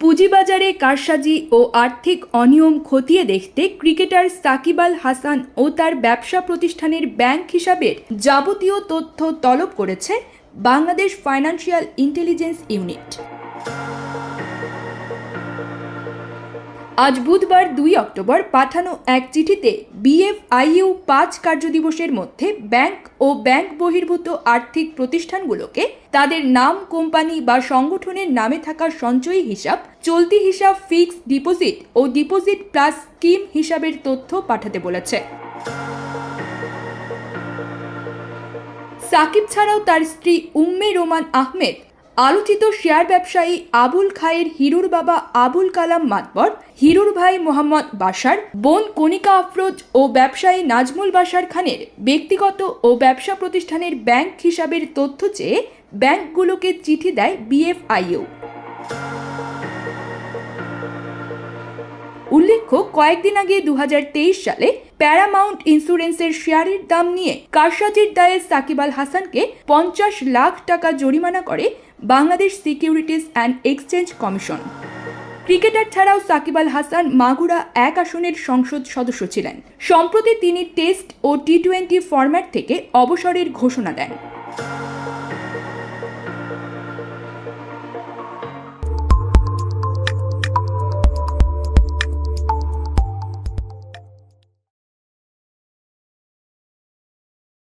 পুঁজিবাজারে কারসাজি ও আর্থিক অনিয়ম খতিয়ে দেখতে ক্রিকেটার সাকিব আল হাসান ও তার ব্যবসা প্রতিষ্ঠানের ব্যাংক হিসাবের যাবতীয় তথ্য তলব করেছে বাংলাদেশ ফাইন্যান্সিয়াল ইন্টেলিজেন্স ইউনিট। আজ বুধবার 2 অক্টোবর পাঠানো এক চিঠিতে BFIU 5 কার্যদিবসের মধ্যে ব্যাংক ও ব্যাংক বহির্ভূত আর্থিক প্রতিষ্ঠানগুলোকে তাদের নাম, কোম্পানি বা সংগঠনের নামে থাকা সঞ্চয়ী হিসাব, চলতি হিসাব, ফিক্সড ডিপোজিট ও ডিপোজিট প্লাস স্কিম হিসাবের তথ্য পাঠাতে বলেছে। সাকিব ছাড়াও তার স্ত্রী উম্মে রোমান আহমেদ, আলোচিত শেয়ার ব্যবসায়ী আবুল খায়ের হিরুর বাবা আবুল কালাম মাতবর, হিরুর ভাই মোহাম্মদ বাশার, বোন কণিকা আফরোজ ও ব্যবসায়ী নাজমুল বাশার খানের ব্যক্তিগত ও ব্যবসা প্রতিষ্ঠানের ব্যাংক হিসাবের তথ্য চেয়ে ব্যাংকগুলোকে চিঠি দেয় BFIU। উল্লেখ্য, কয়েকদিন আগে 2023 সালে প্যারামাউন্ট ইন্স্যুরেন্সের শেয়ারের দাম নিয়ে কারসাজির দায়ে সাকিব আল হাসানকে 50 লাখ টাকা জরিমানা করে Bangladesh securities and exchange commission. Cricketer ছাড়াও সাকিব আল হাসান মাগুরা 1 আসনের সংসদ সদস্য ছিলেন। সম্প্রতি তিনি টেস্ট ও T20 ফরম্যাট থেকে অবসরের ঘোষণা দেন।